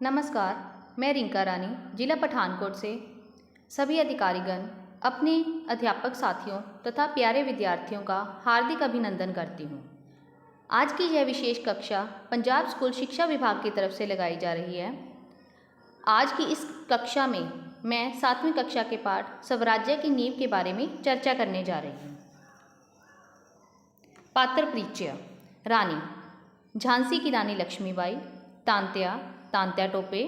नमस्कार, मैं रिंका रानी जिला पठानकोट से सभी अधिकारीगण अपने अध्यापक साथियों तथा प्यारे विद्यार्थियों का हार्दिक अभिनंदन करती हूँ। आज की यह विशेष कक्षा पंजाब स्कूल शिक्षा विभाग की तरफ से लगाई जा रही है। आज की इस कक्षा में मैं 7वीं कक्षा के पाठ स्वराज्य की नींव के बारे में चर्चा करने जा रही हूँ। पात्र परिचय। रानी झांसी की रानी लक्ष्मीबाई, तांत्या टोपे,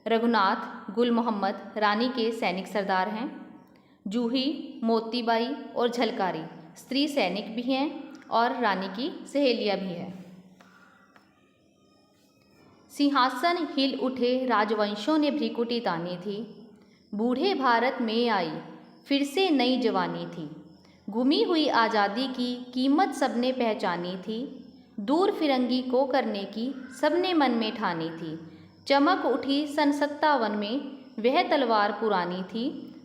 रघुनाथ गुल मोहम्मद रानी के सैनिक सरदार हैं। जूही, मोतीबाई और झलकारी स्त्री सैनिक भी हैं और रानी की सहेलियां भी हैं। सिंहासन हिल उठे राजवंशों ने भ्रिकुटी तानी थी, बूढ़े भारत में आई फिर से नई जवानी थी। गुमी हुई आज़ादी की कीमत सबने पहचानी थी, दूर फिरंगी को करने की सबने मन में ठानी थी। चमक उठी सन 57 में वह तलवार पुरानी थी,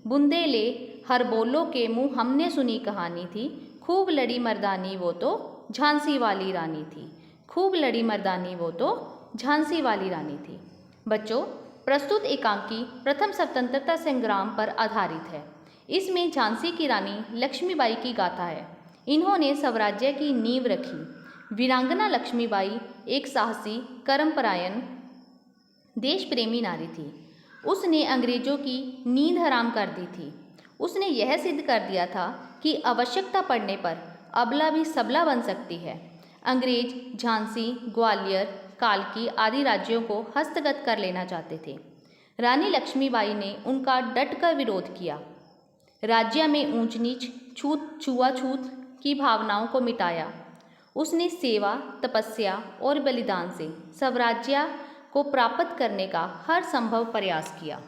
बुंदे ले हर बोलो के मुँह हमने सुनी कहानी थी। खूब लड़ी मर्दानी वो तो झांसी वाली रानी थी, खूब लड़ी मर्दानी वो तो झांसी वाली रानी थी। बच्चों, प्रस्तुत एकांकी प्रथम स्वतंत्रता संग्राम पर आधारित है। इसमें झांसी की रानी लक्ष्मीबाई की गाथा है। इन्होंने स्वराज्य की नींव रखी। वीरांगना लक्ष्मीबाई एक साहसी, कर्मपरायण, देश प्रेमी नारी थी। उसने अंग्रेजों की नींद हराम कर दी थी। उसने यह सिद्ध कर दिया था कि आवश्यकता पड़ने पर अबला भी सबला बन सकती है। अंग्रेज झांसी, ग्वालियर, कालकी आदि राज्यों को हस्तगत कर लेना चाहते थे। रानी लक्ष्मीबाई ने उनका डटकर विरोध किया। राज्य में ऊंच नीच, छुआछूत की भावनाओं को मिटाया। उसने सेवा, तपस्या और बलिदान से स्वराज्य को प्राप्त करने का हर संभव प्रयास किया।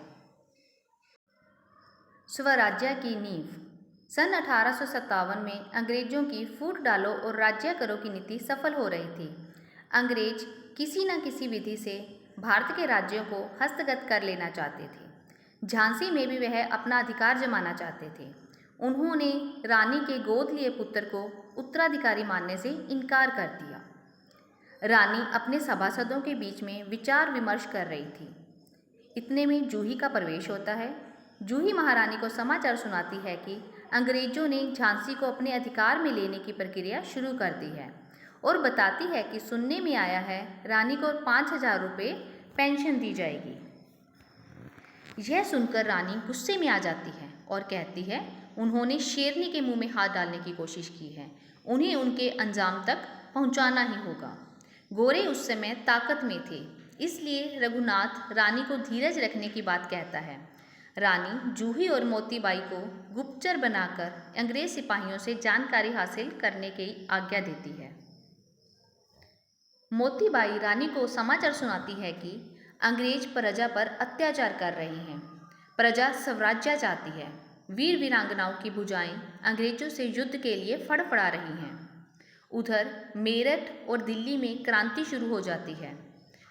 स्वराज्य की नींव। सन 1857 में अंग्रेजों की फूट डालो और राज्य करो की नीति सफल हो रही थी। अंग्रेज किसी न किसी विधि से भारत के राज्यों को हस्तगत कर लेना चाहते थे। झांसी में भी वह अपना अधिकार जमाना चाहते थे। उन्होंने रानी के गोद लिए पुत्र को उत्तराधिकारी मानने से इनकार कर दिया। रानी अपने सभासदों के बीच में विचार विमर्श कर रही थी। इतने में जूही का प्रवेश होता है। जूही महारानी को समाचार सुनाती है कि अंग्रेजों ने झांसी को अपने अधिकार में लेने की प्रक्रिया शुरू कर दी है और बताती है कि सुनने में आया है रानी को 5000 रुपये पेंशन दी जाएगी। यह सुनकर रानी गुस्से में आ जाती है और कहती है उन्होंने शेरनी के मुंह में हाथ डालने की कोशिश की है, उन्हें उनके अंजाम तक पहुंचाना ही होगा। गोरे उस समय ताकत में थे, इसलिए रघुनाथ रानी को धीरज रखने की बात कहता है। रानी जूही और मोतीबाई को गुप्तचर बनाकर अंग्रेज सिपाहियों से जानकारी हासिल करने की आज्ञा देती है। मोतीबाई रानी को समाचार सुनाती है कि अंग्रेज प्रजा पर अत्याचार कर रहे हैं। प्रजा स्वराज्य चाहती है। वीर वीरांगनाओं की भुजाएं अंग्रेजों से युद्ध के लिए फड़फड़ा रही हैं। उधर मेरठ और दिल्ली में क्रांति शुरू हो जाती है।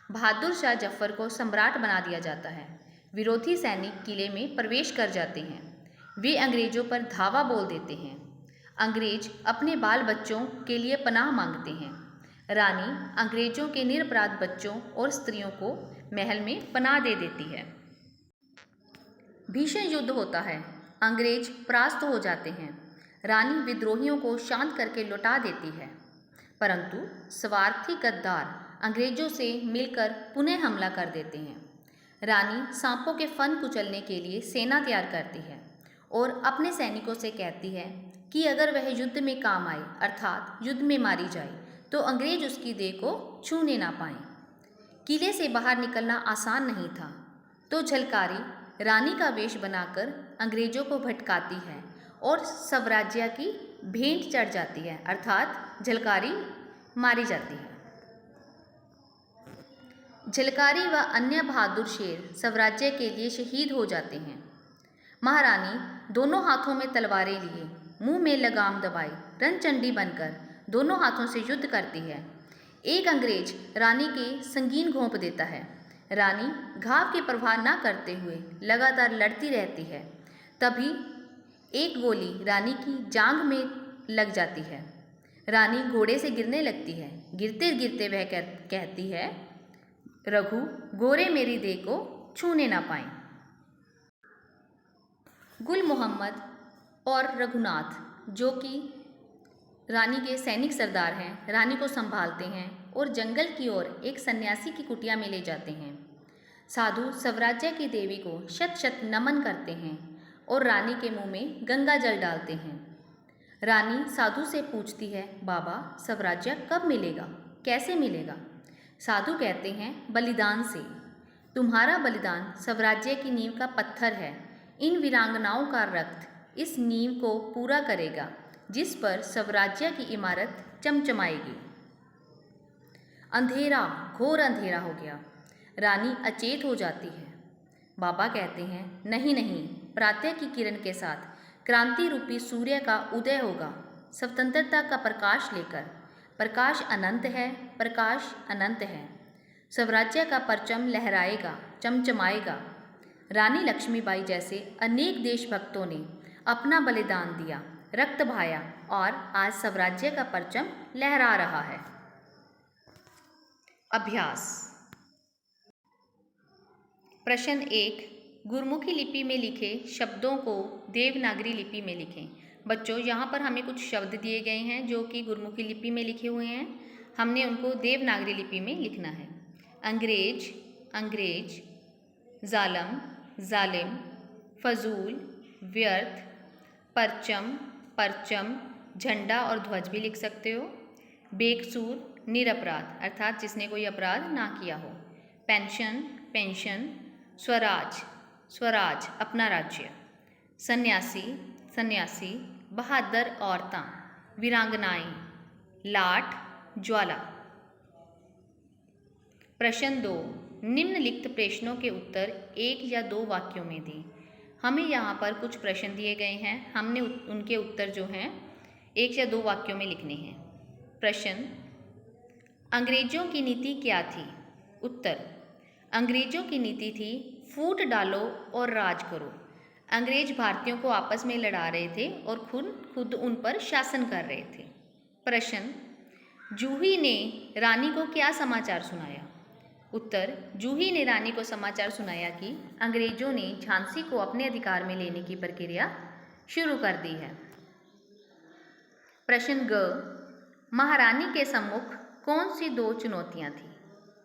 बहादुर शाह जफर को सम्राट बना दिया जाता है। विरोधी सैनिक किले में प्रवेश कर जाते हैं। वे अंग्रेजों पर धावा बोल देते हैं। अंग्रेज अपने बाल बच्चों के लिए पनाह मांगते हैं। रानी अंग्रेजों के निरपराध बच्चों और स्त्रियों को महल में पनाह दे देती है। भीषण युद्ध होता है। अंग्रेज परास्त हो जाते हैं। रानी विद्रोहियों को शांत करके लौटा देती है, परंतु स्वार्थी गद्दार अंग्रेजों से मिलकर पुनः हमला कर देते हैं। रानी सांपों के फन कुचलने के लिए सेना तैयार करती है और अपने सैनिकों से कहती है कि अगर वह युद्ध में काम आए, अर्थात युद्ध में मारी जाए, तो अंग्रेज उसकी देह को छूने ना पाएं। किले से बाहर निकलना आसान नहीं था, तो झलकारी रानी का वेश बनाकर अंग्रेजों को भटकाती है और स्वराज्य की भेंट चढ़ जाती है, अर्थात झलकारी मारी जाती है। झलकारी व अन्य बहादुर शेर स्वराज्य के लिए शहीद हो जाते हैं। महारानी दोनों हाथों में तलवारें लिए, मुंह में लगाम दबाए, रणचंडी बनकर दोनों हाथों से युद्ध करती है। एक अंग्रेज रानी के संगीन घोंप देता है। रानी घाव की परवाह न करते हुए लगातार लड़ती रहती है। तभी एक गोली रानी की जांघ में लग जाती है। रानी घोड़े से गिरने लगती है। गिरते गिरते वह कहती है, रघु गोरे मेरी देह को छूने ना पाएं। गुल मोहम्मद और रघुनाथ, जो कि रानी के सैनिक सरदार हैं, रानी को संभालते हैं और जंगल की ओर एक सन्यासी की कुटिया में ले जाते हैं। साधु स्वराज्य की देवी को शत शत नमन करते हैं और रानी के मुंह में गंगा जल डालते हैं। रानी साधु से पूछती है, बाबा स्वराज्य कब मिलेगा, कैसे मिलेगा? साधु कहते हैं, बलिदान से। तुम्हारा बलिदान स्वराज्य की नींव का पत्थर है। इन वीरांगनाओं का रक्त इस नींव को पूरा करेगा, जिस पर स्वराज्य की इमारत चमचमाएगी। अंधेरा, घोर अंधेरा हो गया। रानी अचेत हो जाती है। बाबा कहते हैं, नहीं नहीं, प्रातः की किरण के साथ क्रांति रूपी सूर्य का उदय होगा, स्वतंत्रता का प्रकाश लेकर। प्रकाश अनंत है, प्रकाश अनंत है। स्वराज्य का परचम लहराएगा, चमचमाएगा। रानी लक्ष्मीबाई जैसे अनेक देशभक्तों ने अपना बलिदान दिया, रक्त बहाया और आज स्वराज्य का परचम लहरा रहा है। अभ्यास। प्रश्न 1, गुरमुखी लिपि में लिखे शब्दों को देवनागरी लिपि में लिखें। बच्चों, यहाँ पर हमें कुछ शब्द दिए गए हैं जो कि गुरमुखी लिपि में लिखे हुए हैं। हमने उनको देवनागरी लिपि में लिखना है। अंग्रेज, अंग्रेज। जालम, जालिम। फजूल, व्यर्थ। परचम, परचम। झंडा और ध्वज भी लिख सकते हो। बेकसूर, निरपराध, अर्थात जिसने कोई अपराध ना किया हो। Pension, pension. स्वराज, स्वराज, अपना राज्य। सन्यासी, सन्यासी। बहादुर औरतां, वीरांगनाएं। लाट, ज्वाला। प्रश्न 2, निम्नलिखित प्रश्नों के उत्तर 1 या 2 वाक्यों में दें। हमें यहाँ पर कुछ प्रश्न दिए गए हैं, हमने उनके उत्तर जो हैं 1 या 2 वाक्यों में लिखने हैं। प्रश्न, अंग्रेजों की नीति क्या थी? उत्तर, अंग्रेजों की नीति थी फूट डालो और राज करो। अंग्रेज भारतीयों को आपस में लड़ा रहे थे और खुद उन पर शासन कर रहे थे। प्रश्न, जूही ने रानी को क्या समाचार सुनाया? उत्तर, जूही ने रानी को समाचार सुनाया कि अंग्रेजों ने झांसी को अपने अधिकार में लेने की प्रक्रिया शुरू कर दी है। प्रश्न ग, महारानी के सम्मुख कौन सी 2 चुनौतियां थी?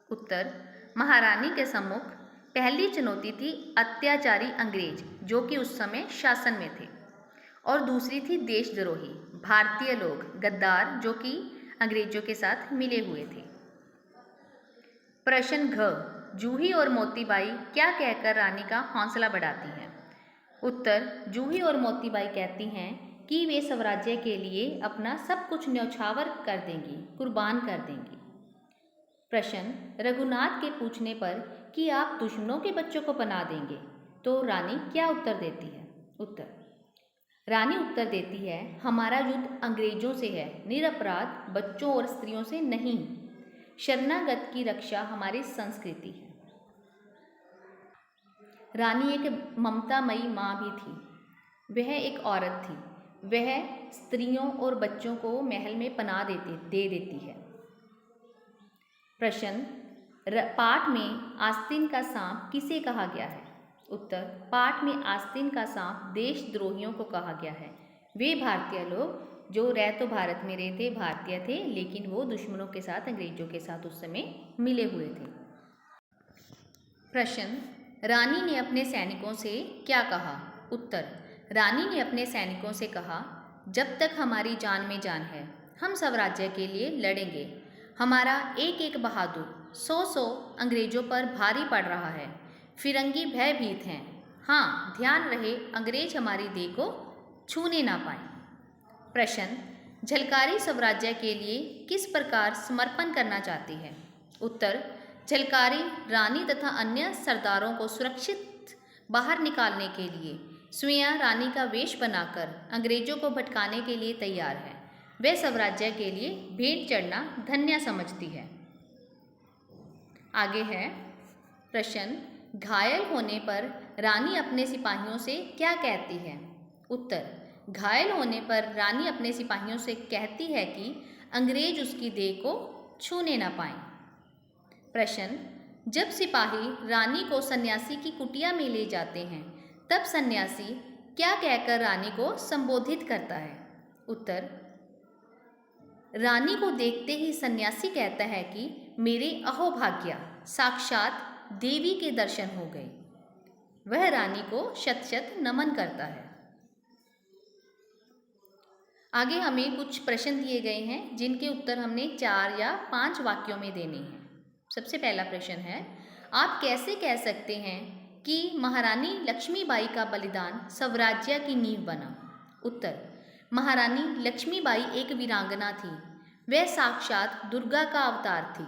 उत्तर, महारानी के सम्मुख पहली चुनौती थी अत्याचारी अंग्रेज, जो कि उस समय शासन में थे, और दूसरी थी देशद्रोही भारतीय लोग, गद्दार, जो कि अंग्रेजों के साथ मिले हुए थे। प्रश्न घ, जूही और मोतीबाई क्या कहकर रानी का हौसला बढ़ाती हैं? उत्तर, जूही और मोतीबाई कहती हैं कि वे स्वराज्य के लिए अपना सब कुछ न्यौछावर कर देंगी, कुर्बान कर देंगी। प्रश्न, रघुनाथ के पूछने पर कि आप दुश्मनों के बच्चों को पनाह देंगे, तो रानी क्या उत्तर देती है? उत्तर, रानी उत्तर देती है, हमारा युद्ध अंग्रेजों से है, निरपराध बच्चों और स्त्रियों से नहीं। शरणागत की रक्षा हमारी संस्कृति है। रानी एक ममतामयी माँ भी थी। वह एक औरत थी। वह स्त्रियों और बच्चों को महल में पनाह दे देती है। प्रश्न, पाठ में आस्तीन का सांप किसे कहा गया है? उत्तर, पाठ में आस्तीन का सांप देशद्रोहियों को कहा गया है। वे भारतीय लोग जो रह तो भारत में रहे थे, भारतीय थे, लेकिन वो दुश्मनों के साथ, अंग्रेजों के साथ उस समय मिले हुए थे। प्रश्न, रानी ने अपने सैनिकों से क्या कहा? उत्तर, रानी ने अपने सैनिकों से कहा, जब तक हमारी जान में जान है हम स्वराज्य के लिए लड़ेंगे। हमारा एक एक बहादुर 100 अंग्रेजों पर भारी पड़ रहा है। फिरंगी भयभीत हैं। हाँ, ध्यान रहे अंग्रेज हमारी देह को छूने ना पाए। प्रश्न, झलकारी स्वराज्य के लिए किस प्रकार समर्पण करना चाहती है? उत्तर, झलकारी रानी तथा अन्य सरदारों को सुरक्षित बाहर निकालने के लिए स्वयं रानी का वेश बनाकर अंग्रेजों को भटकाने के लिए तैयार है। वह स्वराज्य के लिए भेंट चढ़ना धन्य समझती है। आगे है प्रश्न, घायल होने पर रानी अपने सिपाहियों से क्या कहती है? उत्तर, घायल होने पर रानी अपने सिपाहियों से कहती है कि अंग्रेज उसकी देह को छूने ना पाएं। प्रश्न, जब सिपाही रानी को सन्यासी की कुटिया में ले जाते हैं तब सन्यासी क्या कहकर रानी को संबोधित करता है? उत्तर, रानी को देखते ही सन्यासी कहता है कि मेरे अहोभाग्या, साक्षात देवी के दर्शन हो गए। वह रानी को शत शत नमन करता है। आगे हमें कुछ प्रश्न दिए गए हैं जिनके उत्तर हमने 4 या 5 वाक्यों में देने हैं। सबसे पहला प्रश्न है, आप कैसे कह सकते हैं कि महारानी लक्ष्मीबाई का बलिदान स्वराज्य की नींव बना? उत्तर, महारानी लक्ष्मीबाई एक वीरांगना थी। वह साक्षात दुर्गा का अवतार थी।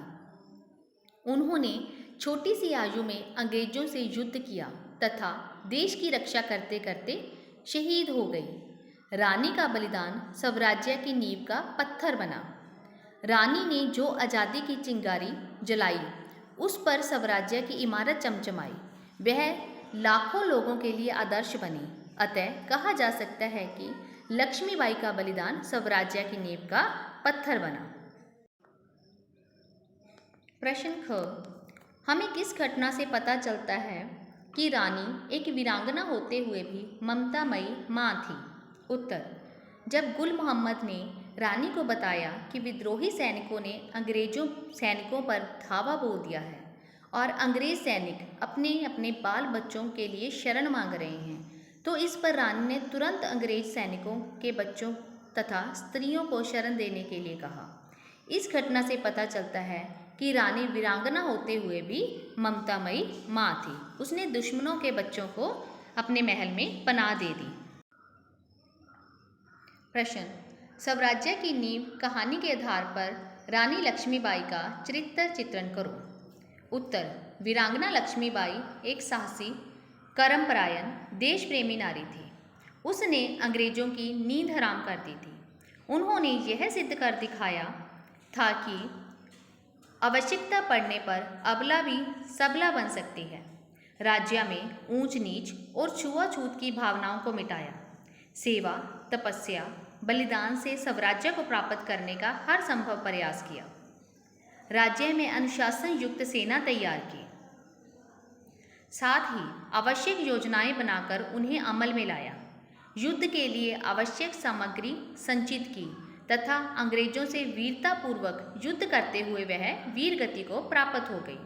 उन्होंने छोटी सी आयु में अंग्रेजों से युद्ध किया तथा देश की रक्षा करते करते शहीद हो गई। रानी का बलिदान स्वराज्य की नींव का पत्थर बना। रानी ने जो आज़ादी की चिंगारी जलाई, उस पर स्वराज्य की इमारत चमचमाई। वह लाखों लोगों के लिए आदर्श बनी। अतः कहा जा सकता है कि लक्ष्मीबाई का बलिदान स्वराज्य की नींव का पत्थर बना। प्रश्न ख, हमें किस घटना से पता चलता है कि रानी एक वीरांगना होते हुए भी ममतामयी माँ थी? उत्तर, जब गुल मोहम्मद ने रानी को बताया कि विद्रोही सैनिकों ने अंग्रेजों सैनिकों पर धावा बोल दिया है और अंग्रेज सैनिक अपने अपने बाल बच्चों के लिए शरण मांग रहे हैं, तो इस पर रानी ने तुरंत अंग्रेज सैनिकों के बच्चों तथा स्त्रियों को शरण देने के लिए कहा। इस घटना से पता चलता है कि रानी वीरांगना होते हुए भी ममतामयी माँ थी। उसने दुश्मनों के बच्चों को अपने महल में पनाह दे दी। प्रश्न, स्वराज्य की नींव कहानी के आधार पर रानी लक्ष्मीबाई का चरित्र चित्रण करो। उत्तर, वीरांगना लक्ष्मीबाई एक साहसी, कर्मपरायण, देश प्रेमी नारी थी। उसने अंग्रेजों की नींद हराम कर दी थी। उन्होंने यह सिद्ध कर दिखाया था कि आवश्यकता पड़ने पर अबला भी सबला बन सकती है। राज्य में ऊंच नीच और छुआछूत की भावनाओं को मिटाया। सेवा, तपस्या, बलिदान से स्वराज्य को प्राप्त करने का हर संभव प्रयास किया। राज्य में अनुशासन युक्त सेना तैयार की। साथ ही आवश्यक योजनाएं बनाकर उन्हें अमल में लाया। युद्ध के लिए आवश्यक सामग्री संचित की तथा अंग्रेजों से वीरतापूर्वक युद्ध करते हुए वह वीर गति को प्राप्त हो गई।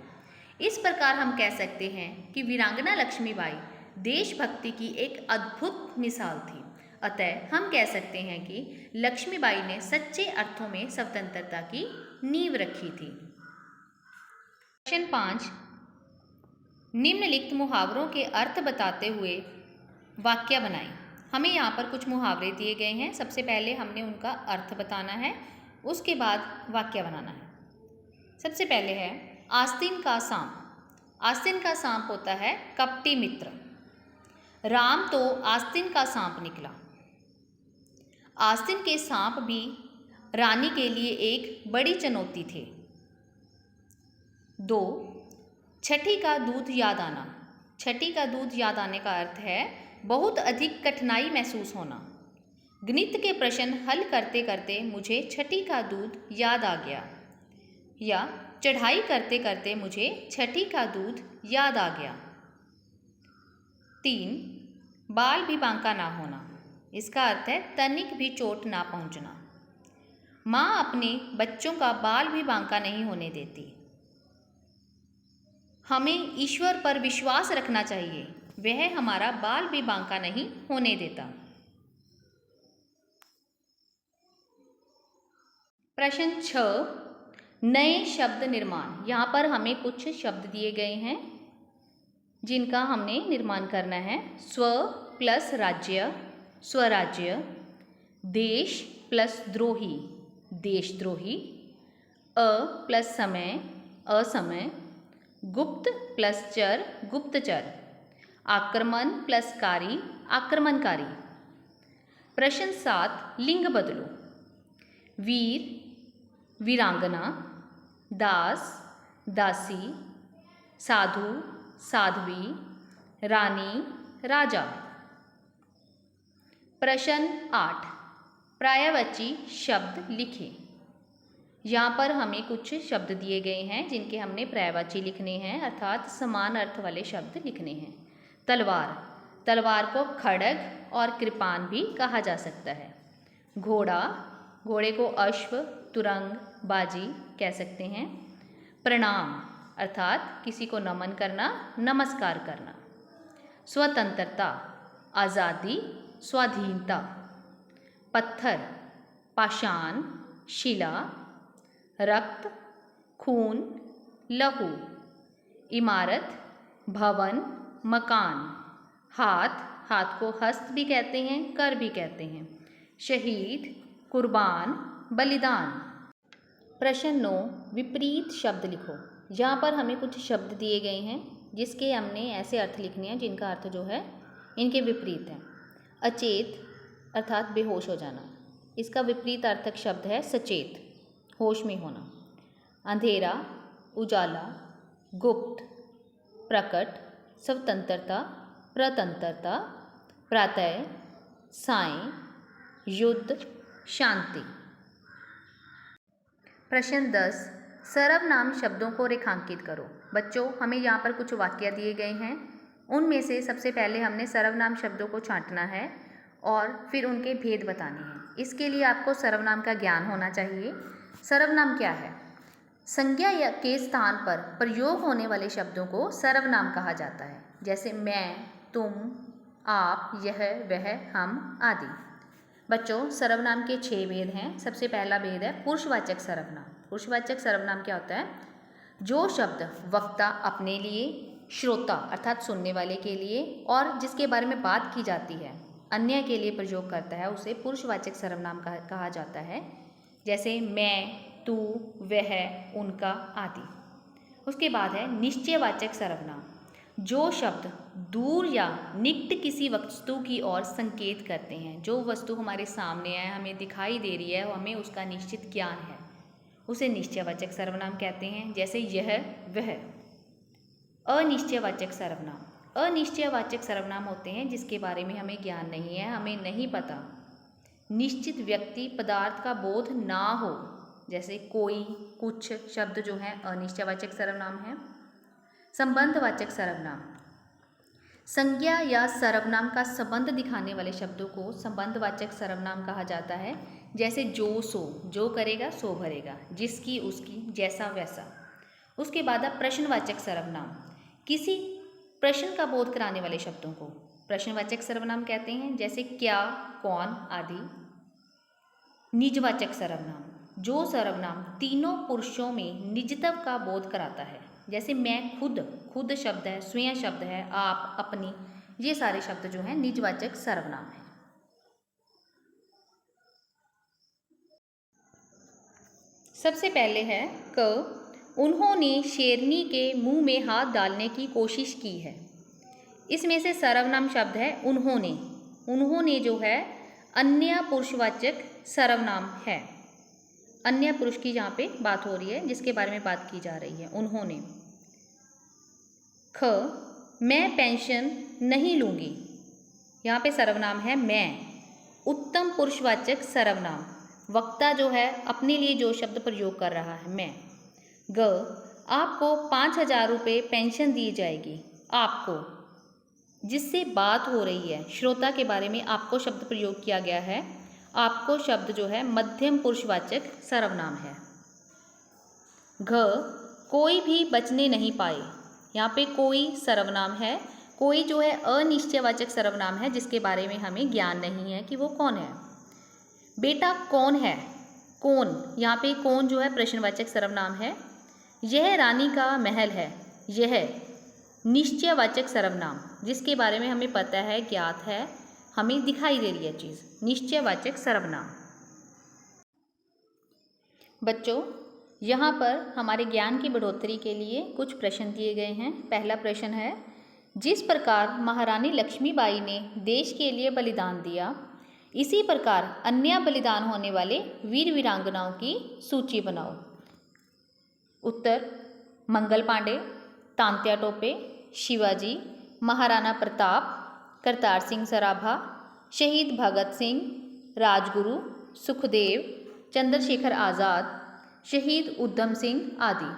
इस प्रकार हम कह सकते हैं कि वीरांगना लक्ष्मीबाई देशभक्ति की एक अद्भुत मिसाल थी। अतः हम कह सकते हैं कि लक्ष्मीबाई ने सच्चे अर्थों में स्वतंत्रता की नींव रखी थी। प्रश्न 5, निम्नलिखित मुहावरों के अर्थ बताते हुए वाक्य बनाएं। हमें यहाँ पर कुछ मुहावरे दिए गए हैं। सबसे पहले हमने उनका अर्थ बताना है, उसके बाद वाक्य बनाना है। सबसे पहले है आस्तीन का सांप। आस्तीन का सांप होता है कपटी मित्र। राम तो आस्तीन का सांप निकला। आस्तीन के सांप भी रानी के लिए एक बड़ी चुनौती थे। 2, छठी का दूध याद आना। छठी का दूध याद आने का अर्थ है बहुत अधिक कठिनाई महसूस होना। गणित के प्रश्न हल करते करते मुझे छठी का दूध याद आ गया, या चढ़ाई करते करते मुझे छठी का दूध याद आ गया। 3, बाल भी बांका ना होना। इसका अर्थ है तनिक भी चोट ना पहुंचना। माँ अपने बच्चों का बाल भी बांका नहीं होने देती। हमें ईश्वर पर विश्वास रखना चाहिए, वह हमारा बाल भी बांका नहीं होने देता। प्रश्न 6, नए शब्द निर्माण। यहाँ पर हमें कुछ शब्द दिए गए हैं जिनका हमने निर्माण करना है। स्व प्लस राज्य, स्वराज्य। देश प्लस द्रोही, देशद्रोही। अ प्लस समय, असमय। गुप्त प्लस चर, गुप्तचर। आक्रमण प्लस कारी, आक्रमणकारी। प्रश्न 7, लिंग बदलो। वीर, वीरांगना। दास, दासी। साधु, साध्वी। रानी, राजा। प्रश्न 8, पर्यायवाची शब्द लिखें। यहाँ पर हमें कुछ शब्द दिए गए हैं जिनके हमने पर्यायवाची लिखने हैं, अर्थात समान अर्थ वाले शब्द लिखने हैं। तलवार, तलवार को खड्ग और कृपान भी कहा जा सकता है। घोड़ा, घोड़े को अश्व, तुरंग, बाजी कह सकते हैं। प्रणाम, अर्थात किसी को नमन करना, नमस्कार करना। स्वतंत्रता, आज़ादी, स्वाधीनता। पत्थर, पाषाण, शिला। रक्त, खून, लहू। इमारत, भवन, मकान। हाथ, हाथ को हस्त भी कहते हैं, कर भी कहते हैं। शहीद, कुर्बान, बलिदान। प्रश्न 9, विपरीत शब्द लिखो। यहाँ पर हमें कुछ शब्द दिए गए हैं जिसके हमने ऐसे अर्थ लिखने हैं जिनका अर्थ जो है इनके विपरीत है। अचेत अर्थात बेहोश हो जाना, इसका विपरीत अर्थक शब्द है सचेत, होश में होना। अंधेरा, उजाला, गुप्त, प्रकट, स्वतंत्रता, प्रतंत्रता, प्रातः, सायं, युद्ध, शांति। प्रश्न 10, सर्वनाम शब्दों को रेखांकित करो। बच्चों, हमें यहाँ पर कुछ वाक्य दिए गए हैं, उनमें से सबसे पहले हमने सर्वनाम शब्दों को छांटना है और फिर उनके भेद बताने हैं। इसके लिए आपको सर्वनाम का ज्ञान होना चाहिए। सर्वनाम क्या है? संज्ञा या के स्थान पर प्रयोग होने वाले शब्दों को सर्वनाम कहा जाता है, जैसे मैं, तुम, आप, यह, वह, हम आदि। बच्चों, सर्वनाम के 6 भेद हैं। सबसे पहला भेद है पुरुषवाचक सर्वनाम। पुरुषवाचक सर्वनाम क्या होता है? जो शब्द वक्ता अपने लिए, श्रोता अर्थात सुनने वाले के लिए और जिसके बारे में बात की जाती है अन्य के लिए प्रयोग करता है उसे पुरुषवाचक सर्वनाम कहा जाता है, जैसे मैं, तू, वह, उनका आदि। उसके बाद है निश्चयवाचक सर्वनाम। जो शब्द दूर या निकट किसी वस्तु की ओर संकेत करते हैं, जो वस्तु हमारे सामने है, हमें दिखाई दे रही है, हमें उसका निश्चित ज्ञान है, उसे निश्चयवाचक सर्वनाम कहते हैं, जैसे यह, वह। अनिश्चयवाचक सर्वनाम। अनिश्चयवाचक सर्वनाम होते हैं जिसके बारे में हमें ज्ञान नहीं है, हमें नहीं पता, निश्चित व्यक्ति पदार्थ का बोध ना हो, जैसे कोई, कुछ शब्द जो हैं अनिश्चयवाचक सर्वनाम है। संबंधवाचक सर्वनाम। संज्ञा या सर्वनाम का संबंध दिखाने वाले शब्दों को संबंधवाचक सर्वनाम कहा जाता है, जैसे जो सो, जो करेगा सो भरेगा, जिसकी उसकी, जैसा वैसा। उसके बाद है प्रश्नवाचक सर्वनाम। किसी प्रश्न का बोध कराने वाले शब्दों को प्रश्नवाचक सर्वनाम कहते हैं, जैसे क्या, कौन आदि। निजवाचक सर्वनाम। जो सर्वनाम तीनों पुरुषों में निजत्व का बोध कराता है, जैसे मैं खुद, खुद शब्द है, स्वयं शब्द है, आप, अपनी, ये सारे शब्द जो हैं निजवाचक सर्वनाम है। सबसे पहले है क, उन्होंने शेरनी के मुंह में हाथ डालने की कोशिश की है। इसमें से सर्वनाम शब्द है उन्होंने। उन्होंने जो है अन्य पुरुषवाचक सर्वनाम है, अन्य पुरुष की यहाँ पे बात हो रही है, जिसके बारे में बात की जा रही है, उन्होंने। ख, मैं पेंशन नहीं लूँगी, यहाँ पे सर्वनाम है मैं, उत्तम पुरुषवाचक सर्वनाम। वक्ता जो है अपने लिए जो शब्द प्रयोग कर रहा है, मैं। ग, आपको 5,000 रुपये पेंशन दी जाएगी। आपको, जिससे बात हो रही है, श्रोता के बारे में आपको शब्द प्रयोग किया गया है। आपको शब्द जो है मध्यम पुरुषवाचक सर्वनाम है। घ, कोई भी बचने नहीं पाए, यहाँ पे कोई सर्वनाम है। कोई जो है अनिश्चयवाचक सर्वनाम है जिसके बारे में हमें ज्ञान नहीं है कि वो कौन है। बेटा कौन है, कौन, यहाँ पे कौन जो है प्रश्नवाचक सर्वनाम है। यह रानी का महल है, यह निश्चयवाचक सर्वनाम, जिसके बारे में हमें पता है, ज्ञात है, हमें दिखाई दे रही है चीज़, निश्चयवाचक सर्वनाम। बच्चों, यहाँ पर हमारे ज्ञान की बढ़ोतरी के लिए कुछ प्रश्न दिए गए हैं। पहला प्रश्न है, जिस प्रकार महारानी लक्ष्मीबाई ने देश के लिए बलिदान दिया, इसी प्रकार अन्य बलिदान होने वाले वीर वीरांगनाओं की सूची बनाओ। उत्तर, मंगल पांडे, तांत्या टोपे, शिवाजी, महाराणा प्रताप, करतार सिंह सराभा, शहीद भगत सिंह, राजगुरु, सुखदेव, चंद्रशेखर आज़ाद, शहीद उधम सिंह आदि।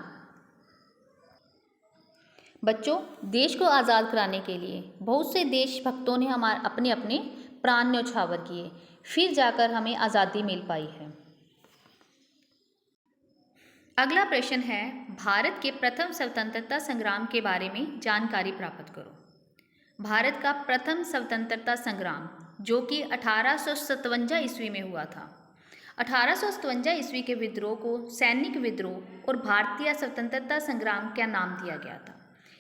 बच्चों, देश को आज़ाद कराने के लिए बहुत से देशभक्तों ने अपने अपने प्राण न्यौछावर किए, फिर जाकर हमें आज़ादी मिल पाई है। अगला प्रश्न है, भारत के प्रथम स्वतंत्रता संग्राम के बारे में जानकारी प्राप्त करो। भारत का प्रथम स्वतंत्रता संग्राम जो कि 1857 ईस्वी में हुआ था। 1857 ईस्वी के विद्रोह को सैनिक विद्रोह और भारतीय स्वतंत्रता संग्राम का नाम दिया गया था।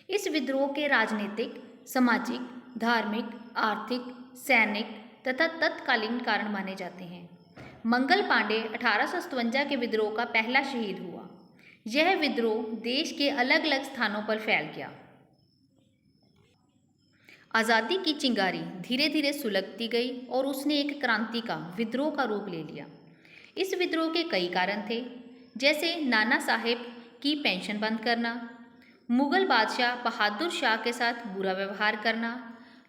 इस विद्रोह के राजनीतिक, सामाजिक, धार्मिक, आर्थिक, सैनिक तथा तत्कालीन कारण माने जाते हैं। मंगल पांडे 1857 के विद्रोह का पहला शहीद हुआ। यह विद्रोह देश के अलग अलग स्थानों पर फैल गया। आज़ादी की चिंगारी धीरे धीरे सुलगती गई और उसने एक क्रांति का, विद्रोह का रूप ले लिया। इस विद्रोह के कई कारण थे, जैसे नाना साहेब की पेंशन बंद करना, मुगल बादशाह बहादुर शाह के साथ बुरा व्यवहार करना,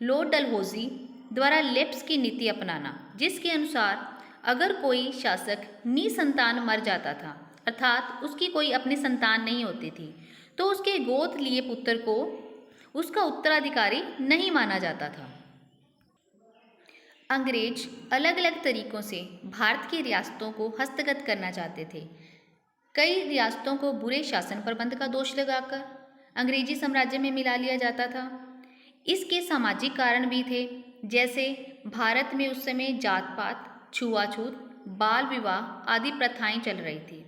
लॉर्ड डलहौजी द्वारा लेप्स की नीति अपनाना, जिसके अनुसार अगर कोई शासक निसंतान मर जाता था, अर्थात उसकी कोई अपनी संतान नहीं होती थी, तो उसके गोद लिए पुत्र को उसका उत्तराधिकारी नहीं माना जाता था। अंग्रेज अलग अलग तरीकों से भारत की रियासतों को हस्तगत करना चाहते थे। कई रियासतों को बुरे शासन प्रबंध का दोष लगाकर अंग्रेजी साम्राज्य में मिला लिया जाता था। इसके सामाजिक कारण भी थे, जैसे भारत में उस समय जात पात, छुआछूत, बाल विवाह आदि प्रथाएं चल रही थी।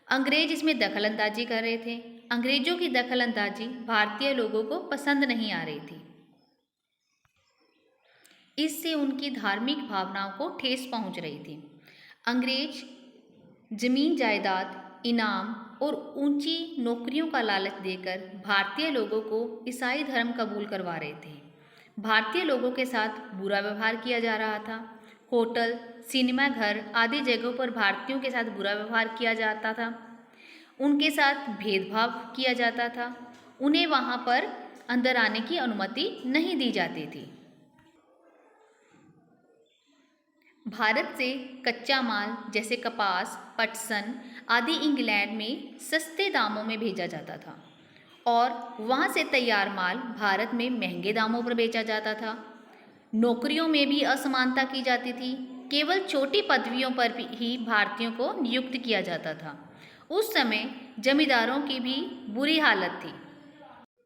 अंग्रेज इसमें दखलंदाजी कर रहे थे। अंग्रेजों की दखलंदाजी भारतीय लोगों को पसंद नहीं आ रही थी। इससे उनकी धार्मिक भावनाओं को ठेस पहुंच रही थी। अंग्रेज जमीन जायदाद, इनाम और ऊंची नौकरियों का लालच देकर भारतीय लोगों को ईसाई धर्म कबूल करवा रहे थे। भारतीय लोगों के साथ बुरा व्यवहार किया जा रहा था। होटल, सिनेमा घर आदि जगहों पर भारतीयों के साथ बुरा व्यवहार किया जाता था। उनके साथ भेदभाव किया जाता था। उन्हें वहाँ पर अंदर आने की अनुमति नहीं दी जाती थी। भारत से कच्चा माल जैसे कपास, पटसन आदि इंग्लैंड में सस्ते दामों में भेजा जाता था और वहाँ से तैयार माल भारत में महंगे दामों पर बेचा जाता था। नौकरियों में भी असमानता की जाती थी। केवल छोटी पदवियों पर ही भारतीयों को नियुक्त किया जाता था। उस समय जमींदारों की भी बुरी हालत थी।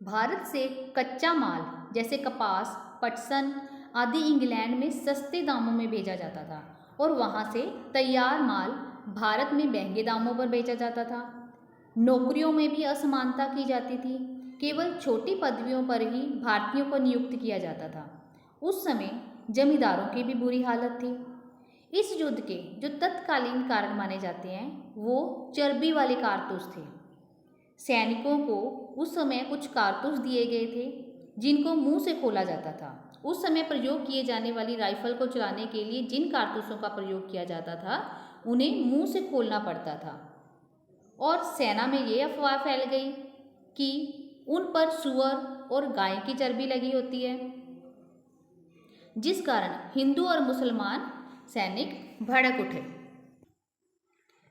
भारत से कच्चा माल जैसे कपास, पटसन आदि इंग्लैंड में सस्ते दामों में भेजा जाता था और वहाँ से तैयार माल भारत में महंगे दामों पर बेचा जाता था। नौकरियों में भी असमानता की जाती थी। केवल छोटी पदवियों पर ही भारतीयों को नियुक्त किया जाता था। उस समय जमींदारों की भी बुरी हालत थी। इस युद्ध के जो तत्कालीन कारण माने जाते हैं वो चर्बी वाले कारतूस थे। सैनिकों को उस समय कुछ कारतूस दिए गए थे जिनको मुंह से खोला जाता था। उस समय प्रयोग किए जाने वाली राइफल को चलाने के लिए जिन कारतूसों का प्रयोग किया जाता था उन्हें मुंह से खोलना पड़ता था और सेना में ये अफवाह फैल गई कि उन पर सूअर और गाय की चर्बी लगी होती है, जिस कारण हिंदू और मुसलमान सैनिक भड़क उठे।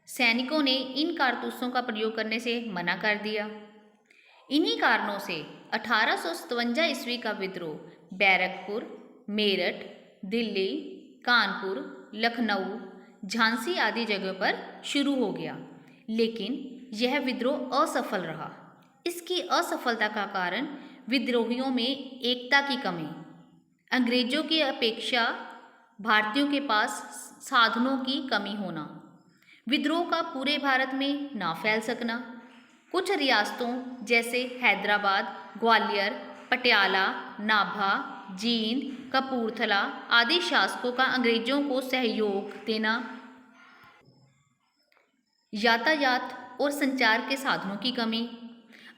सैनिकों ने इन कारतूसों का प्रयोग करने से मना कर दिया। इन्हीं कारणों से 1857 ईस्वी का विद्रोह बैरकपुर, मेरठ, दिल्ली, कानपुर, लखनऊ, झांसी आदि जगहों पर शुरू हो गया, लेकिन यह विद्रोह असफल रहा। इसकी असफलता का कारण विद्रोहियों में एकता की कमी, अंग्रेजों की अपेक्षा भारतीयों के पास साधनों की कमी होना, विद्रोह का पूरे भारत में ना फैल सकना, कुछ रियासतों जैसे हैदराबाद, ग्वालियर, पटियाला, नाभा, जींद, कपूरथला आदि शासकों का अंग्रेजों को सहयोग देना, यातायात और संचार के साधनों की कमी,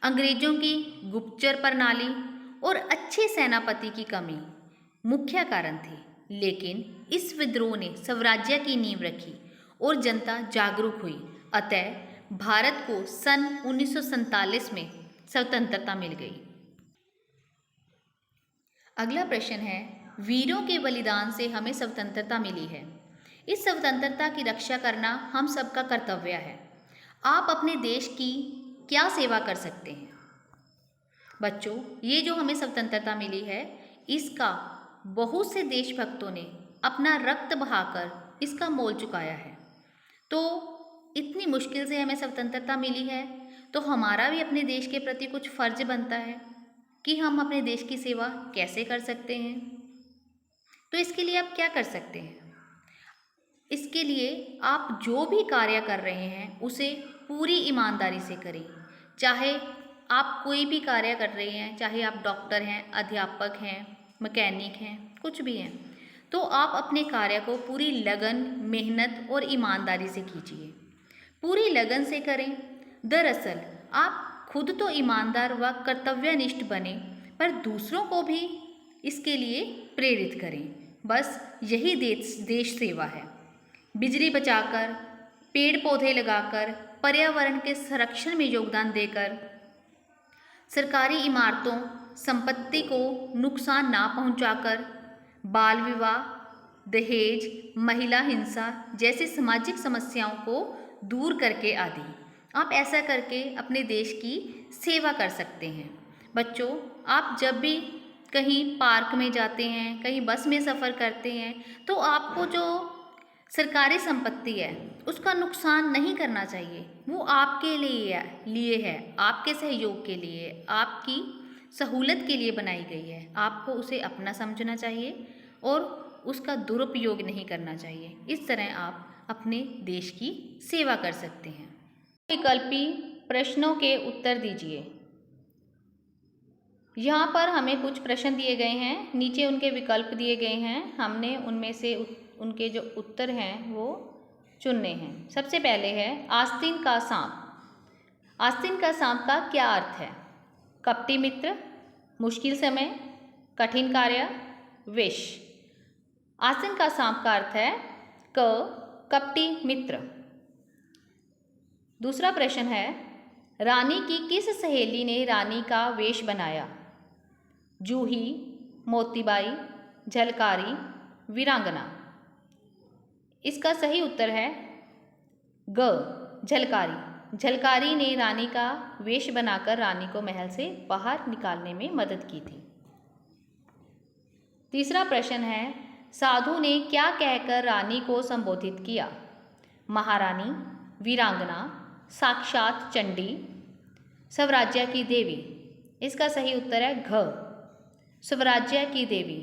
अंग्रेजों की गुप्तचर प्रणाली और अच्छे सेनापति की कमी मुख्य कारण थे। लेकिन इस विद्रोह ने स्वराज्य की नींव रखी और जनता जागरूक हुई। अतः भारत को सन 1947 में स्वतंत्रता मिल गई। अगला प्रश्न है, वीरों के बलिदान से हमें स्वतंत्रता मिली है। इस स्वतंत्रता की रक्षा करना हम सबका कर्तव्य है। आप अपने देश की क्या सेवा कर सकते हैं? बच्चों, ये जो हमें स्वतंत्रता मिली है, इसका बहुत से देशभक्तों ने अपना रक्त बहाकर इसका मोल चुकाया है। तो इतनी मुश्किल से हमें स्वतंत्रता मिली है, तो हमारा भी अपने देश के प्रति कुछ फर्ज बनता है कि हम अपने देश की सेवा कैसे कर सकते हैं। तो इसके लिए आप क्या कर सकते हैं? इसके लिए आप जो भी कार्य कर रहे हैं उसे पूरी ईमानदारी से करें। चाहे आप कोई भी कार्य कर रहे हैं, चाहे आप डॉक्टर हैं, अध्यापक हैं, मैकेनिक हैं, कुछ भी हैं, तो आप अपने कार्य को पूरी लगन, मेहनत और ईमानदारी से कीजिए। पूरी लगन से करें। दरअसल आप खुद तो ईमानदार व कर्तव्यनिष्ठ बने, पर दूसरों को भी इसके लिए प्रेरित करें। बस यही देश सेवा है। बिजली बचाकर, पेड़ पौधे लगाकर, पर्यावरण के संरक्षण में योगदान देकर, सरकारी इमारतों, संपत्ति को नुकसान ना पहुंचाकर, बाल विवाह, दहेज, महिला हिंसा जैसी सामाजिक समस्याओं को दूर करके आदि आप ऐसा करके अपने देश की सेवा कर सकते हैं। बच्चों, आप जब भी कहीं पार्क में जाते हैं, कहीं बस में सफ़र करते हैं, तो आपको जो सरकारी संपत्ति है उसका नुकसान नहीं करना चाहिए। वो आपके लिए है, आपके सहयोग के लिए, आपकी सहूलत के लिए बनाई गई है। आपको उसे अपना समझना चाहिए और उसका दुरुपयोग नहीं करना चाहिए। इस तरह आप अपने देश की सेवा कर सकते हैं। विकल्पी प्रश्नों के उत्तर दीजिए। यहाँ पर हमें कुछ प्रश्न दिए गए हैं, नीचे उनके विकल्प दिए गए हैं। हमने उनमें से उनके जो उत्तर हैं वो चुनने हैं। सबसे पहले है आस्तीन का सांप। आस्तीन का सांप का क्या अर्थ है? कपटी मित्र, मुश्किल समय, कठिन कार्य, विष। आस्तीन का सांप का अर्थ है कपटी मित्र। दूसरा प्रश्न है रानी की किस सहेली ने रानी का वेश बनाया? जूही, मोतीबाई, झलकारी, वीरांगना। इसका सही उत्तर है झलकारी। झलकारी ने रानी का वेश बनाकर रानी को महल से बाहर निकालने में मदद की थी। तीसरा प्रश्न है साधु ने क्या कहकर रानी को संबोधित किया? महारानी, वीरांगना, साक्षात चंडी, स्वराज्य की देवी। इसका सही उत्तर है स्वराज्य की देवी।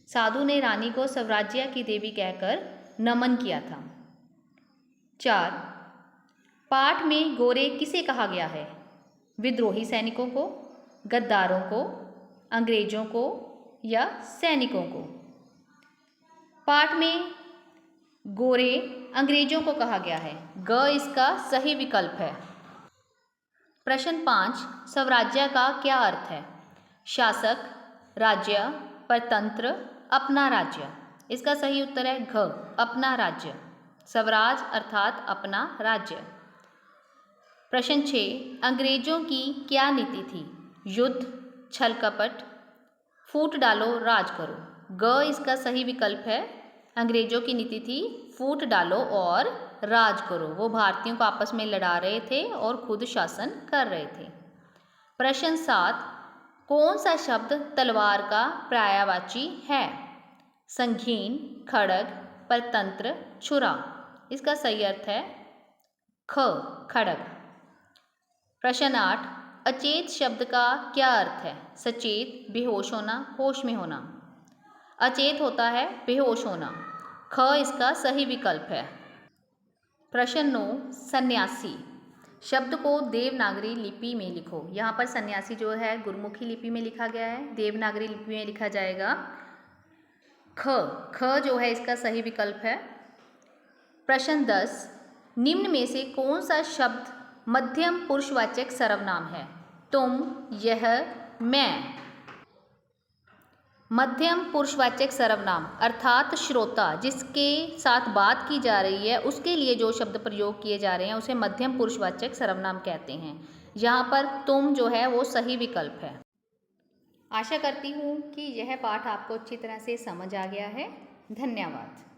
साधु ने रानी को स्वराज्य की देवी कहकर नमन किया था। 4. पाठ में गोरे किसे कहा गया है? विद्रोही सैनिकों को, गद्दारों को, अंग्रेजों को या सैनिकों को? पाठ में गोरे अंग्रेजों को कहा गया है। इसका सही विकल्प है। प्रश्न 5. स्वराज्य का क्या अर्थ है? शासक, राज्य, परतंत्र, अपना राज्य। इसका सही उत्तर है अपना राज्य। स्वराज अर्थात अपना राज्य। प्रश्न 6. अंग्रेजों की क्या नीति थी? युद्ध, छल कपट, फूट डालो राज करो। इसका सही विकल्प है। अंग्रेजों की नीति थी फूट डालो और राज करो। वो भारतीयों को आपस में लड़ा रहे थे और खुद शासन कर रहे थे। प्रश्न 7. कौन सा शब्द तलवार का पर्यायवाची है? संगीन, खड़ग, परतंत्र, छुरा। इसका सही अर्थ है खड़ग। प्रश्न 8. अचेत शब्द का क्या अर्थ है? सचेत, बेहोश होना, होश में होना। अचेत होता है बेहोश होना। इसका सही विकल्प है। प्रश्न 9. सन्यासी शब्द को देवनागरी लिपि में लिखो। यहाँ पर सन्यासी जो है गुरमुखी लिपि में लिखा गया है, देवनागरी लिपि में लिखा जाएगा जो है इसका सही विकल्प है। प्रश्न 10. निम्न में से कौन सा शब्द मध्यम पुरुषवाचक सर्वनाम है? तुम, यह, मैं। मध्यम पुरुषवाचक सर्वनाम अर्थात श्रोता, जिसके साथ बात की जा रही है उसके लिए जो शब्द प्रयोग किए जा रहे हैं उसे मध्यम पुरुषवाचक सर्वनाम कहते हैं। यहाँ पर तुम जो है वो सही विकल्प है। आशा करती हूँ कि यह पाठ आपको अच्छी तरह से समझ आ गया है। धन्यवाद।